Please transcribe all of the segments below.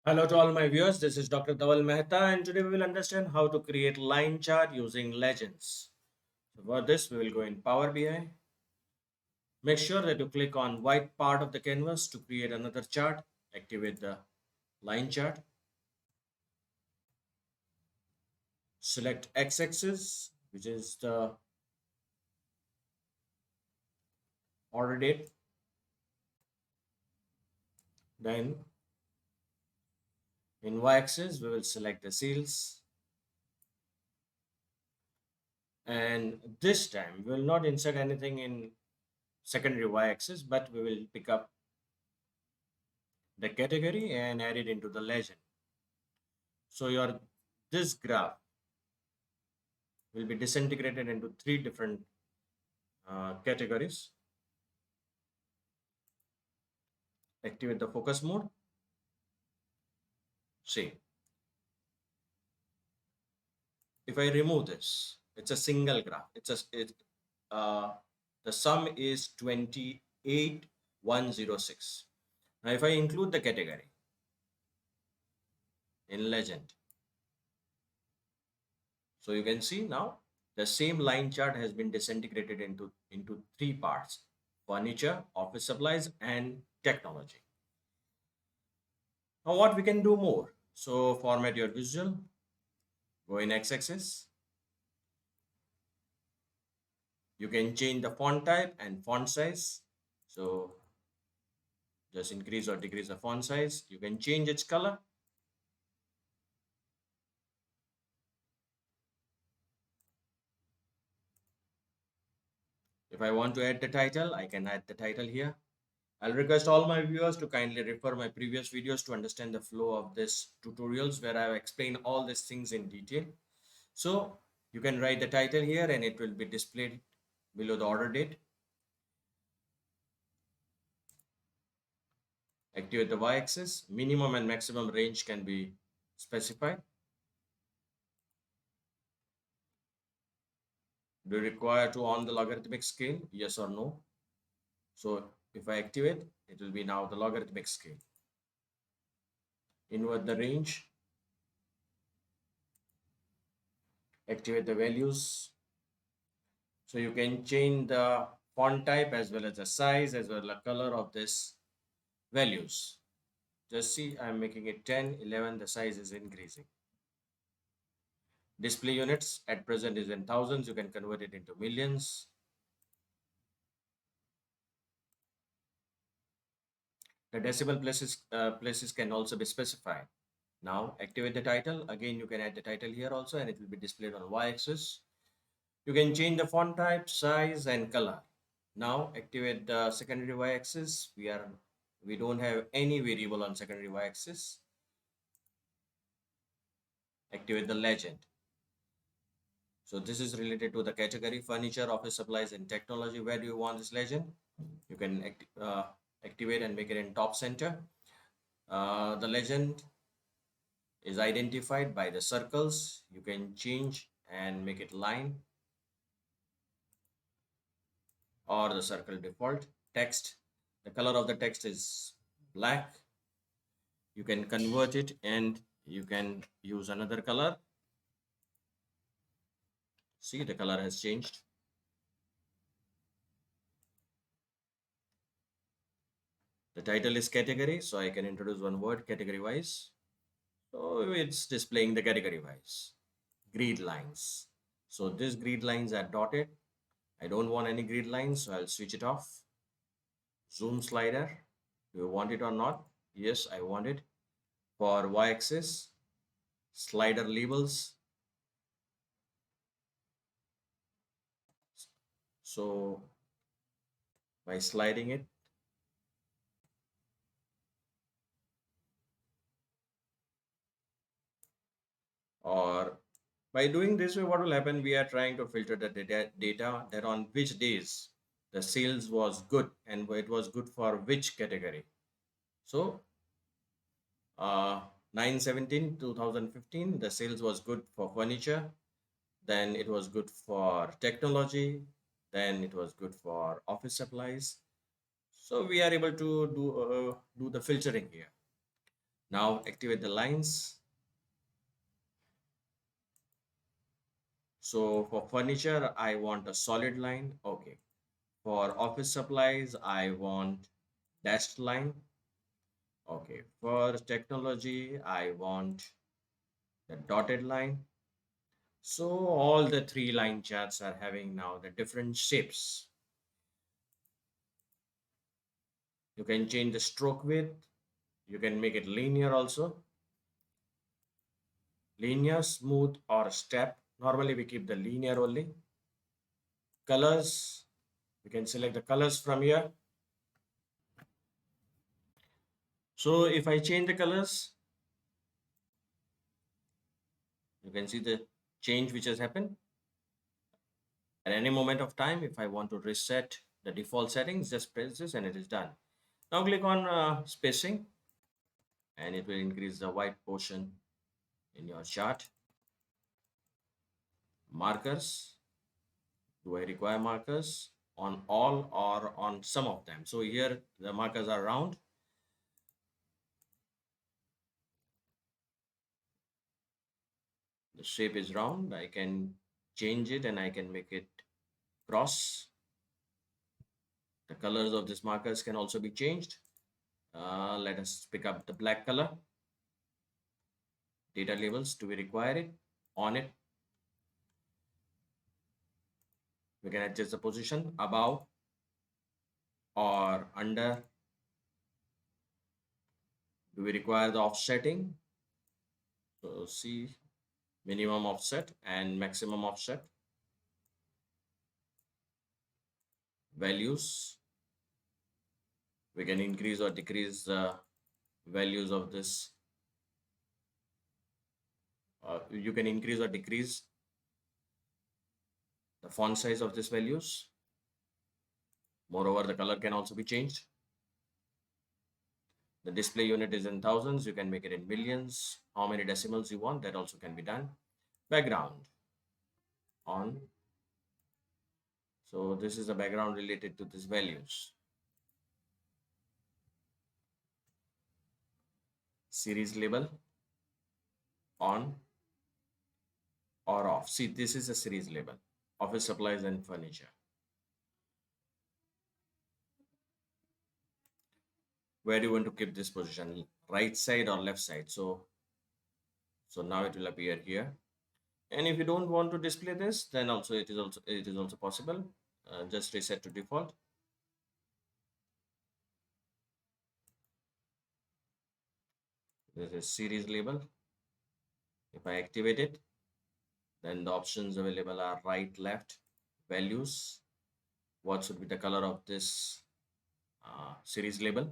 Hello to all my viewers, this is Dr. Dhaval Maheta and today we will understand how to create line chart using legends. So for this we will go in Power BI. Make sure that you click on white part of the canvas to create another chart. Activate the line chart. Select x-axis, which is the order date. Then in y-axis we will select the sales, and this time we will not insert anything in secondary y-axis, but we will pick up the category and add it into the legend. So your this graph will be disintegrated into three different categories. Activate the focus mode. See, if I remove this, it's a single graph. Uh, the sum is 28106. Now, if I include the category in legend, so you can see now the same line chart has been disintegrated into three parts: furniture, office supplies, and technology. Now, what we can do more? So, format your visual, go in x-axis. You can change the font type and font size. So just increase or decrease the font size. You can change its color. If I want to add the title, I can add the title here. I'll request all my viewers to kindly refer my previous videos to understand the flow of this tutorials where I've explained all these things in detail. So you can write the title here and it will be displayed below the order date. Activate the y-axis. Minimum and maximum range can be specified. Do you require to on the logarithmic scale? Yes or no? So if I activate, it will be now the logarithmic scale. Invert the range. Activate the values. So you can change the font type as well as the size as well as the color of this values. Just see, I'm making it 10, 11, the size is increasing. Display units at present is in thousands. You can convert it into millions. The decimal places can also be specified. Now activate the title. Again, you can add the title here also and it will be displayed on y-axis. You can change the font type, size and color. Now activate the secondary y-axis. We don't have any variable on secondary y-axis. Activate the legend. So this is related to the category furniture, office supplies and technology. Where do you want this legend? You can activate and make it in top center. The legend is identified by the circles. You can change and make it line or the circle default. Text, the color of the text is black. You can convert it and you can use another color. See, the color has changed. The title is category, so I can introduce one word category wise. So it's displaying the category wise. Grid lines. So these grid lines are dotted. I don't want any grid lines, so I'll switch it off. Zoom slider. Do you want it or not? Yes, I want it. For y-axis, slider labels. So by sliding it, or by doing this way, what will happen? We are trying to filter the data that on which days the sales was good and it was good for which category. So 9/17/2015, the sales was good for furniture, then it was good for technology, then it was good for office supplies. So we are able to do the filtering here. Now activate the lines. So for furniture, I want a solid line. Okay. For office supplies, I want dashed line. Okay. For technology, I want the dotted line. So all the three line charts are having now the different shapes. You can change the stroke width. You can make it linear also. Linear, smooth, or step. Normally we keep the linear only. Colors. You can select the colors from here. So if I change the colors, you can see the change which has happened. At any moment of time, if I want to reset the default settings, just press this and it is done. Now click on spacing and it will increase the white portion in your chart. Markers. Do I require markers on all or on some of them? So here the markers are round. The shape is round. I can change it and I can make it cross. The colors of these markers can also be changed. Let us pick up the black color. Data labels, do we require it? On it, we can adjust the position above or under. Do we require the offsetting? So see minimum offset and maximum offset. Values, we can increase or decrease the values of this. You can increase or decrease the font size of these values. Moreover, the color can also be changed. The display unit is in thousands. You can make it in millions. How many decimals you want, that also can be done. Background on. So this is the background related to these values. Series label on or off. See, this is a series label. Office supplies and furniture. Where do you want to keep this position? Right side or left side? So now it will appear here. And if you don't want to display this, then also it is also possible. Just reset to default. This is series label. If I activate it, then the options available are right, left, values. What should be the color of this series label?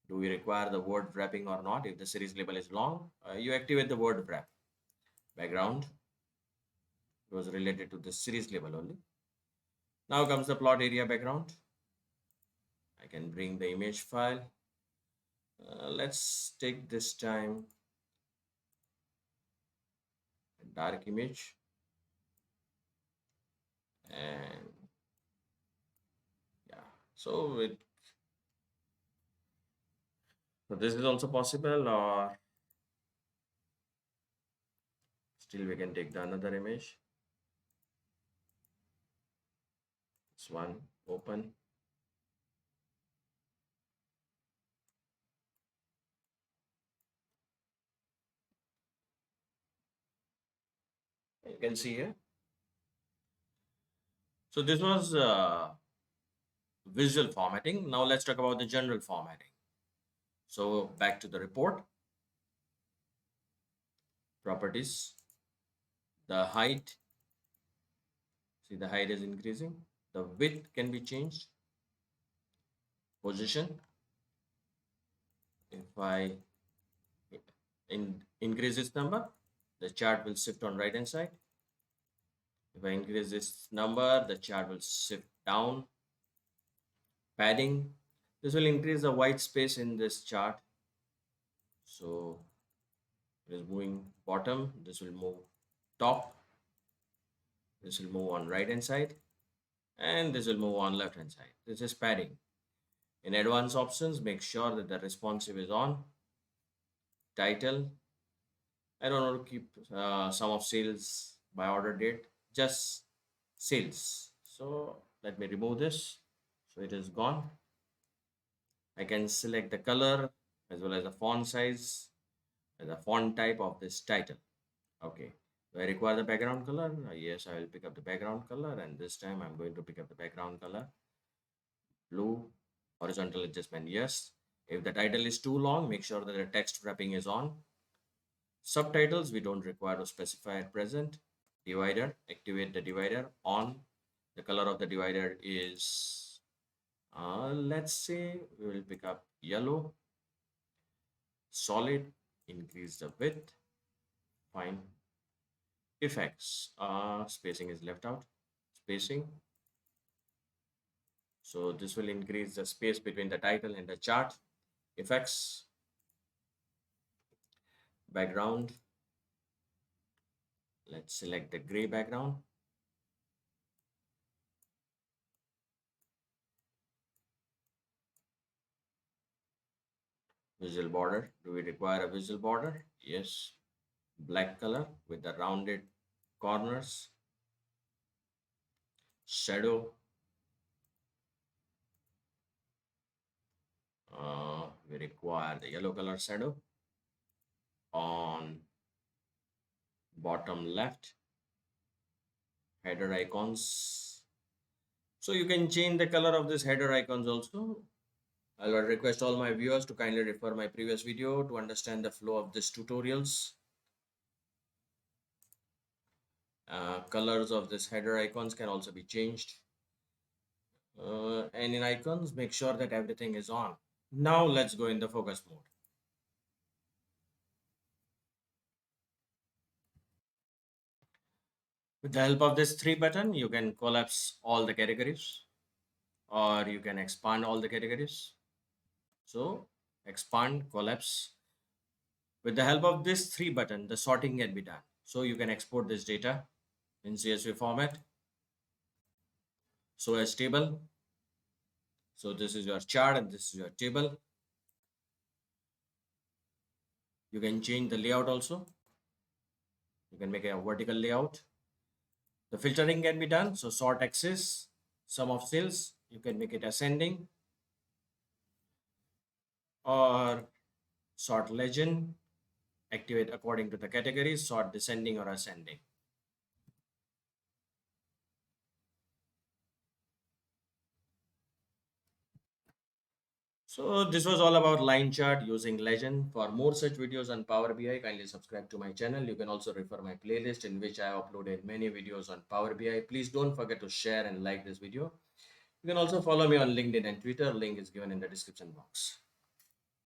Do we require the word wrapping or not? If the series label is long, you activate the word wrap. Background was related to the series label only. Now comes the plot area background. I can bring the image file. Let's take this time a dark image, and yeah, so this is also possible, or still we can take the another image. This one, open. You can see here. So this was visual formatting. Now let's talk about the general formatting. So back to the report. Properties. The height. See, the height is increasing. The width can be changed. Position. If I increase this number, the chart will shift on right hand side. If I increase this number, the chart will shift down. Padding. This will increase the white space in this chart. So it is moving bottom. This will move top. This will move on right hand side. And this will move on left hand side. This is padding. In advanced options, make sure that the responsive is on. title. I don't want to keep sum of sales by order date, just sales. So let me remove this. So it is gone. I can select the color as well as the font size and the font type of this title. Okay. Do I require the background color? Yes, I will pick up the background color, and this time I'm going to pick up the background color blue. Horizontal adjustment, yes. If the title is too long, make sure that the text wrapping is on. Subtitles, we don't require to specify at present. Divider, activate the divider on. The color of the divider is, let's say, we will pick up yellow. Solid, increase the width. Fine. Effects, spacing is left out. Spacing. So this will increase the space between the title and the chart. Effects, background. Let's select the gray background. Visual border. Do we require a visual border? Yes. Black color with the rounded corners. Shadow. We require the yellow color shadow on bottom left. Header icons. So you can change the color of this header icons also. I will request all my viewers to kindly refer my previous video to understand the flow of these tutorials. Colors of this header icons can also be changed. And in icons, make sure that everything is on. Now let's go in the focus mode. With the help of this three button, you can collapse all the categories or you can expand all the categories. So expand, collapse. With the help of this three button, the sorting can be done. So you can export this data in CSV format. So as table. So this is your chart and this is your table. You can change the layout also. You can make a vertical layout. The filtering can be done. So sort axis, sum of sales, you can make it ascending or sort legend, activate according to the categories, sort descending or ascending. So this was all about line chart using legend. For more such videos on Power BI, kindly subscribe to my channel. You can also refer my playlist in which I uploaded many videos on Power BI. Please don't forget to share and like this video. You can also follow me on LinkedIn and Twitter. Link is given in the description box.